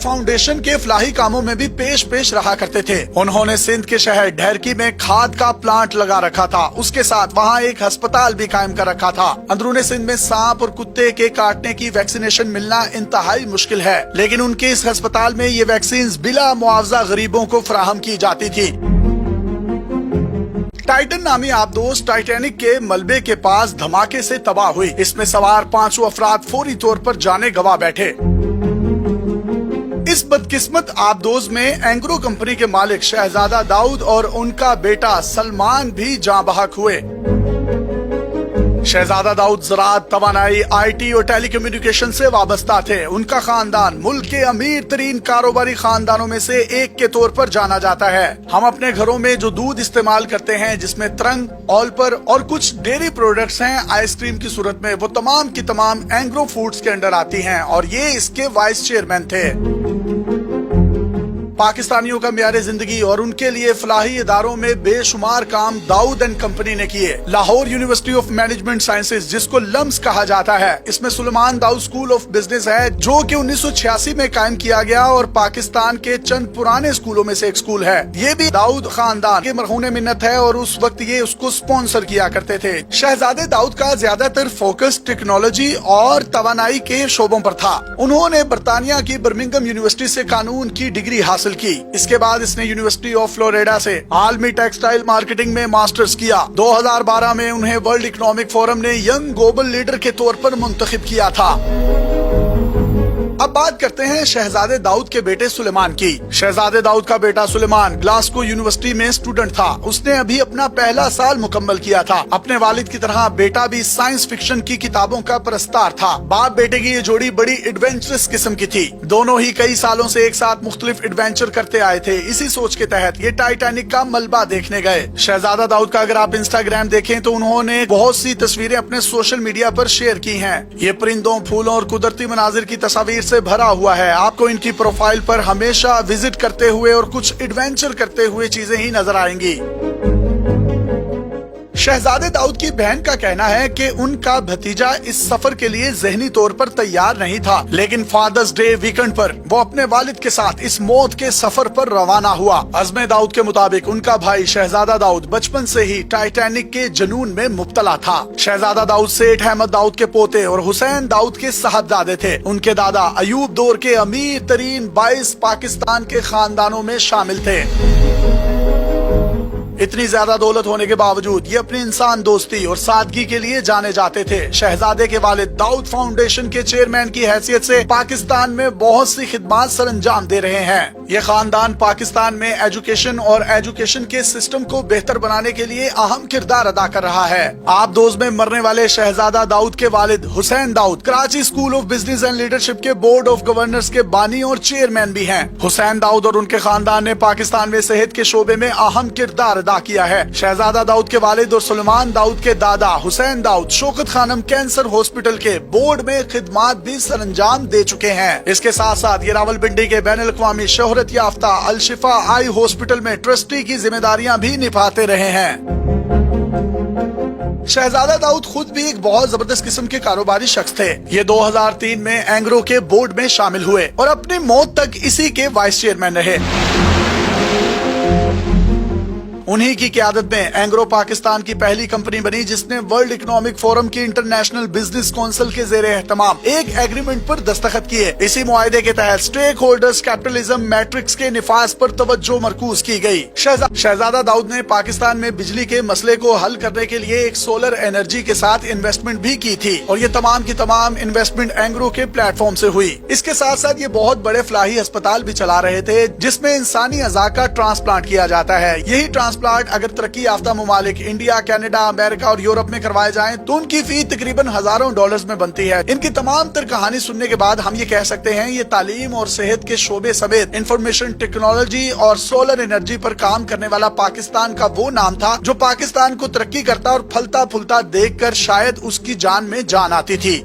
Foundation के फलाही कामों में भी पेश रहा करते थे। उन्होंने सिंध के शहर ढेरकी में खाद का प्लांट लगा रखा था, उसके साथ वहाँ एक अस्पताल भी कायम कर रखा था। अंदरूनी सिंध में सांप और कुत्ते के काटने की वैक्सीनेशन मिलना इंतहाई मुश्किल है, लेकिन उनके इस अस्पताल में ये वैक्सीन बिला मुआवजा गरीबों को फराहम की जाती थी। टाइटन नामी आबदोज टाइटैनिक के मलबे के पास धमाके से तबाह हुई। इसमें सवार 5 अफराद फौरी तौर पर जाने गंवा बैठे। इस बदकिस्मत आबदोज में एंग्रो कंपनी के मालिक शहजादा दाऊद और उनका बेटा सलमान भी जाँ बहक हुए। शहजादा दाऊद ज़राअत, तवानाई, IT और टेलीकम्युनिकेशन से वाबस्ता थे। उनका खानदान मुल्क के अमीर तरीन कारोबारी खानदानों में से एक के तौर पर जाना जाता है। हम अपने घरों में जो दूध इस्तेमाल करते हैं, जिसमें तरंग, ऑलपर और कुछ डेयरी प्रोडक्ट्स हैं आइसक्रीम की सूरत में, वो तमाम की तमाम एंग्रो फूड्स के अंडर आती हैं और ये इसके वाइस चेयरमैन थे। पाकिस्तानियों का मियार जिंदगी और उनके लिए फलाही इदारों में बेशुमार काम दाऊद एंड कंपनी ने किए। Lahore university of management sciences, जिसको लम्स कहा जाता है, इसमें Suleman Dawood school of business है, जो कि 1986 में कायम किया गया और पाकिस्तान के चंद पुराने स्कूलों में से एक स्कूल है। ये भी दाऊद खानदान के मरहून मिन्नत है और उस वक्त ये उसको स्पॉन्सर किया करते थे। शहजादे दाऊद का ज्यादातर फोकस टेक्नोलॉजी और तवानाई के शोबों पर था। उन्होंने बरतानिया की बर्मिंघम यूनिवर्सिटी से कानून की डिग्री हासिल की। इसके बाद इसने यूनिवर्सिटी ऑफ फ्लोरिडा से आलमी टेक्सटाइल मार्केटिंग में मास्टर्स किया। 2012 में उन्हें वर्ल्ड इकोनॉमिक फोरम ने यंग ग्लोबल लीडर के तौर पर मुंतखब किया था। अब बात करते हैं शहजादे दाऊद के बेटे सुलेमान की। शहजादे दाऊद का बेटा सुलेमान ग्लासगो यूनिवर्सिटी में स्टूडेंट था। उसने अभी अपना पहला साल मुकम्मल किया था। अपने वालिद की तरह बेटा भी साइंस फिक्शन की किताबों का परस्तार था। बाप बेटे की ये जोड़ी बड़ी एडवेंचरस किस्म की थी। दोनों ही कई सालों से एक साथ मुख्तलिफ एडवेंचर करते आए थे। इसी सोच के तहत ये टाइटैनिक का मलबा देखने गए। शहजादा दाऊद का अगर आप इंस्टाग्राम देखें तो उन्होंने बहुत सी तस्वीरें अपने सोशल मीडिया पर शेयर की हैं। ये परिंदों, फूलों और कुदरती मनाजिर की तस्वीर से भरा हुआ है। आपको इनकी प्रोफाइल पर हमेशा विजिट करते हुए और कुछ एडवेंचर करते हुए चीजें ही नजर आएंगी। शहजादे दाऊद की बहन का कहना है कि उनका भतीजा इस सफर के लिए ज़हनी तौर पर तैयार नहीं था, लेकिन फादर्स डे वीकेंड पर वो अपने वालिद के साथ इस मौत के सफर पर रवाना हुआ। अज़्मे दाऊद के मुताबिक उनका भाई शहजादा दाऊद बचपन से ही टाइटैनिक के जुनून में मुब्तला था। शहजादा दाऊद सेठ अहमद दाऊद के पोते और हुसैन दाऊद के साहबजादे थे। उनके दादा अयूब दौर के अमीर तरीन 22 पाकिस्तान के खानदानों में शामिल थे। इतनी ज्यादा दौलत होने के बावजूद ये अपनी इंसान दोस्ती और सादगी के लिए जाने जाते थे। शहजादे के वालिद दाऊद फाउंडेशन के चेयरमैन की हैसियत से पाकिस्तान में बहुत सी खिदमात सरअंजाम दे रहे हैं। ये खानदान पाकिस्तान में एजुकेशन और एजुकेशन के सिस्टम को बेहतर बनाने के लिए अहम किरदार अदा कर रहा है। आबदोज में मरने वाले शहजादा दाऊद के वालिद Hussain Dawood Karachi school of business and leadership के बोर्ड ऑफ गवर्नर्स के बानी और चेयरमैन भी हैं। हुसैन दाऊद और उनके खानदान ने पाकिस्तान में सेहत के शोबे में अहम किरदार अदा किया है। शहजादा दाऊद के वालिद और सुलेमान दाऊद के दादा हुसैन दाऊद शौकत खानम कैंसर हॉस्पिटल के बोर्ड में खिदमात भी सरअंजाम दे चुके हैं। इसके साथ साथ ये रावलपिंडी के बैनुल अक़वामी शोहरत याफ्ता अल शिफा आई हॉस्पिटल में ट्रस्टी की जिम्मेदारियां भी निभाते रहे हैं। शहजादा दाऊद खुद भी एक बहुत जबरदस्त किस्म के कारोबारी शख्स थे। ये 2003 में एंग्रो के बोर्ड में शामिल हुए और अपनी मौत तक इसी के वाइस चेयरमैन रहे। उन्हीं की क़यादत में एंग्रो पाकिस्तान की पहली कंपनी बनी जिसने वर्ल्ड इकोनॉमिक फोरम की इंटरनेशनल बिजनेस काउंसिल के ज़ेरे एहतमाम एक एग्रीमेंट पर दस्तखत किए। इसी मुआहदे के तहत स्टेक होल्डर्स कैपिटलिज्म मैट्रिक्स के निफाज पर तवज्जो मरकूज की गई। शहजादा दाऊद ने पाकिस्तान में बिजली के मसले को हल करने के लिए एक सोलर एनर्जी के साथ इन्वेस्टमेंट भी की थी और ये तमाम की तमाम इन्वेस्टमेंट एंग्रो के प्लेटफॉर्म से हुई। इसके साथ साथ ये बहुत बड़े फलाही अस्पताल भी चला रहे थे जिसमें इंसानी अज़ा का ट्रांसप्लांट किया जाता है। यही ट्रांसप्लांट अगर तरक्की याफ्ता मुमालिक इंडिया, कनाडा, अमेरिका और यूरोप में करवाए जाएं तो उनकी फी तकरीबन हजारों डॉलर्स में बनती है। इनकी तमाम तर कहानी सुनने के बाद हम ये कह सकते हैं ये तालीम और सेहत के शोबे समेत इंफॉर्मेशन टेक्नोलॉजी और सोलर एनर्जी पर काम करने वाला पाकिस्तान का वो नाम था जो पाकिस्तान को तरक्की करता और फलता फूलता देखकर शायद उसकी जान में जान आती थी।